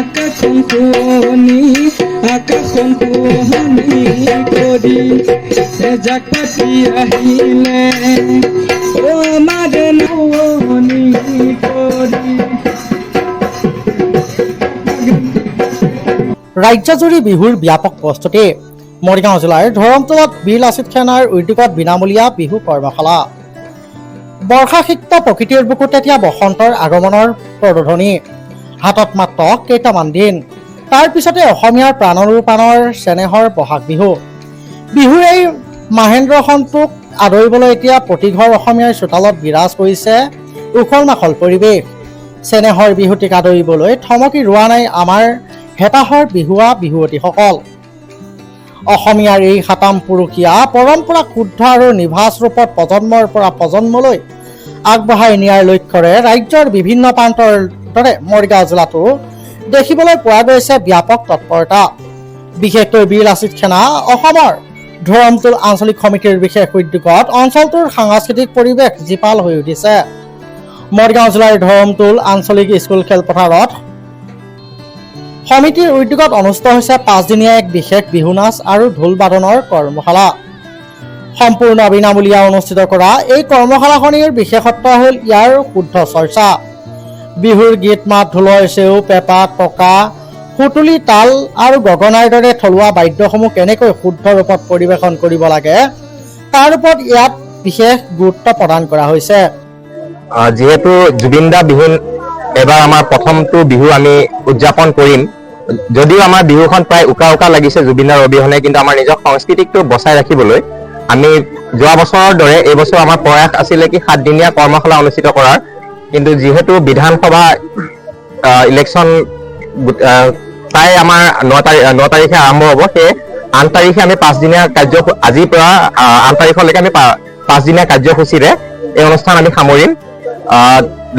আকাশন পোহনি কৰি যাক পাতি আহিলে ও আমাৰ ননি কৰি। ৰাজ্যজুৰি বিহুৰ ব্যাপক প্ৰস্তুতি। মৰিগাঁও জিলাৰ ধৰমতোলত বীৰ লাচিত সেনাৰ উদ্যোগত বিনামূলীয়া বিহু কৰ্মশালা। বৰ্ষাসিক্ত প্ৰকৃতিৰ বুকুত এতিয়া বসন্তৰ আগমনৰ প্ৰদোধনী। হাতত মাত্ৰ কেইটামান দিন, তাৰ পিছতে অসমীয়াৰ প্ৰাণৰূপানৰ চেনেহৰ বহাগ বিহু। বিহুৰ এই মাহেন্দ্ৰ সন্তোক আদৰিবলৈ এতিয়া প্ৰতিঘৰ অসমীয়াৰ চোতালত বিৰাজ কৰিছে উখল মাখল পৰিৱেশ। চেনেহৰ বিহুটিক আদৰিবলৈ থমকি ৰোৱা নাই আমাৰ হেতাহৰ বিহুৱা বিহুৱতীসকল। অসমীয়াৰ এই সাতাম পুৰুষীয়া পৰম্পৰা শুদ্ধ আৰু নিভাঁজ ৰূপত প্ৰজন্মৰ পৰা প্ৰজন্মলৈ আগবঢ়াই নিয়াৰ লক্ষ্যৰে ৰাজ্যৰ বিভিন্ন প্ৰান্তৰ দৰে মৰিগাঁও জিলাতো দেখিবলৈ পোৱা গৈছে ব্যাপক তৎপৰতা। বিশেষকৈ বীৰ লাচিত সেনা অসমৰ ধৰমতোল আঞ্চলিক সমিতিৰ বিশেষ উদ্যোগত অঞ্চলটোৰ সাংস্কৃতিক পৰিৱেশ জীপাল হৈ উঠিছে। মৰিগাঁও জিলাৰ ধৰমতোল আঞ্চলিক স্কুল খেলপথাৰত সমিতিৰ উদ্যোগত অনুষ্ঠিত হৈছে 5 দিনীয়া এক বিশেষ বিহু নাচ আৰু ঢোল বাদনৰ কৰ্মশালা। সম্পূৰ্ণ বিনামূলীয়া অনুষ্ঠিত কৰা এই কৰ্মশালাখনিৰ বিশেষত্ব হ'ল ইয়াৰ শুদ্ধ চৰ্চা। বিহুৰ গীত মাত, ঢোলৰ চেউ, পেঁপা, টকা, সুতুলি, তাল আৰু গগনাৰ দৰে থলুৱা বাদ্যসমূহ কেনেকৈ শুদ্ধ ৰূপত পৰিৱেশন কৰিব লাগে তাৰ ওপৰত ইয়াত বিশেষ গুৰুত্ব প্ৰদান কৰা হৈছে। যিহেতু জুবিন দা বিহু এবাৰ আমাৰ প্ৰথমটো বিহু আমি উদযাপন কৰিম, যদিও আমাৰ বিহুখন প্ৰায় উকা উকা লাগিছে জুবিনৰ অবিহনে, কিন্তু আমাৰ নিজৰ সংস্কৃতিকটো বচাই ৰাখিবলৈ আমি যোৱা বছৰৰ দৰে এই বছৰ আমাৰ প্ৰয়াস আছিলে কি 7 দিনীয়া কৰ্মশালা অনুষ্ঠিত কৰাৰ। কিন্তু যিহেতু বিধানসভা ইলেকশ্যন প্ৰায় আমাৰ 9 তাৰিখে আৰম্ভ হ'ব, সেই 8 তাৰিখে আমি 5 দিনীয়া আজিৰ পৰা 8 তাৰিখলৈকে আমি 5 দিনীয়া কাৰ্যসূচীৰে এই অনুষ্ঠান আমি সামৰিম।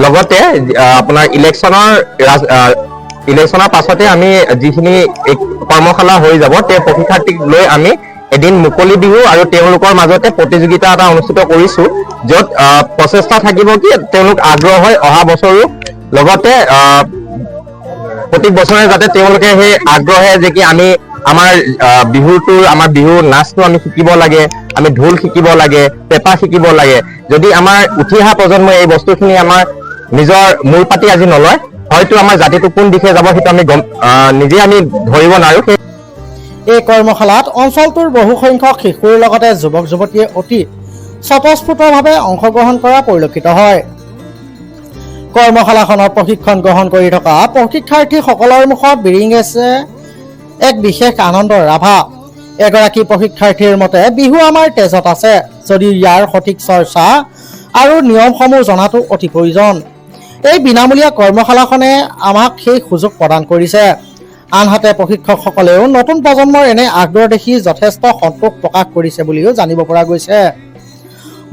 লগতে আপোনাৰ ইলেকশ্যনৰ পাছতে আমি যিখিনি কৰ্মশালা হৈ যাব তেওঁ প্ৰশিক্ষাৰ্থীক লৈ আমি এদিন মুকলি বিহু আৰু তেওঁলোকৰ মাজতে প্ৰতিযোগিতা এটা অনুষ্ঠিত কৰিছো, য'ত প্ৰচেষ্টা থাকিব কি তেওঁলোক আগ্ৰহ হয় অহা বছৰো লগতে প্ৰতি বছৰে যাতে তেওঁলোকে সেই আগ্ৰহে যে কি আমি আমাৰ বিহু নাচটো আমি শিকিব লাগে, আমি ঢোল শিকিব লাগে, পেঁপা শিকিব লাগে। যদি আমাৰ উঠি অহা প্ৰজন্মই এই বস্তুখিনি আমাৰ নিজৰ মূল পাতি আজি নলয়, হয়তো আমাৰ জাতিটো কোন দিশে যাব সেইটো আমি নিজে আমি ধৰিব নোৱাৰো। এই কৰ্মশালাত অঞ্চলটোৰ বহু সংখ্যক শিশুৰ লগতে যুৱক যুৱতীয়ে অতি স্বতঃস্ফূৰ্তভাৱে অংশগ্ৰহণ কৰা পৰিলক্ষিত হয়। কৰ্মশালাখনৰ প্ৰশিক্ষণ গ্ৰহণ কৰি থকা প্ৰশিক্ষাৰ্থীসকলৰ মুখত বিৰিঙেছে এক বিশেষ আনন্দৰ ৰাভা। এগৰাকী প্ৰশিক্ষাৰ্থীৰ মতে বিহু আমাৰ তেজত আছে, যদিও ইয়াৰ সঠিক চৰ্চা আৰু নিয়মসমূহ জনাটো অতি প্ৰয়োজন। এই বিনামূলীয়া কৰ্মশালাখনে আমাক সেই সুযোগ প্ৰদান কৰিছে। আনহাতে প্ৰশিক্ষকসকলেও নতুন প্ৰজন্মৰ এনে আগ্ৰহ দেখি যথেষ্ট সন্তোষ প্ৰকাশ কৰিছে বুলিও জানিব পৰা গৈছে।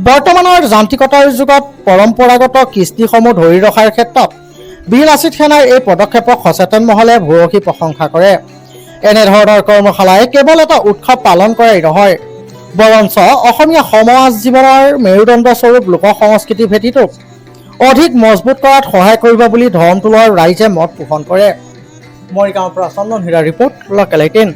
বৰ্তমানৰ যান্ত্ৰিকতাৰ যুগত পৰম্পৰাগত কৃষ্টিসমূহ ধৰি ৰখাৰ ক্ষেত্ৰত বীৰ লাচিত সেনাৰ এই পদক্ষেপক সচেতন মহলে ভূয়সী প্ৰশংসা কৰে। এনেধৰণৰ কৰ্মশালাই কেৱল এটা উৎসৱ পালন কৰাই নহয়, বৰঞ্চ অসমীয়া সমাজ জীৱনৰ মেৰুদণ্ড স্বৰূপ লোক সংস্কৃতি ভেটিটোক অধিক মজবুত কৰাত সহায় কৰিব বুলি ধৰমতোলৰ ৰাইজে মত পোষণ কৰে। মৰিগাঁৱৰ পৰা চন্দন হীৰাৰ ৰিপৰ্ট, লোকেল 18।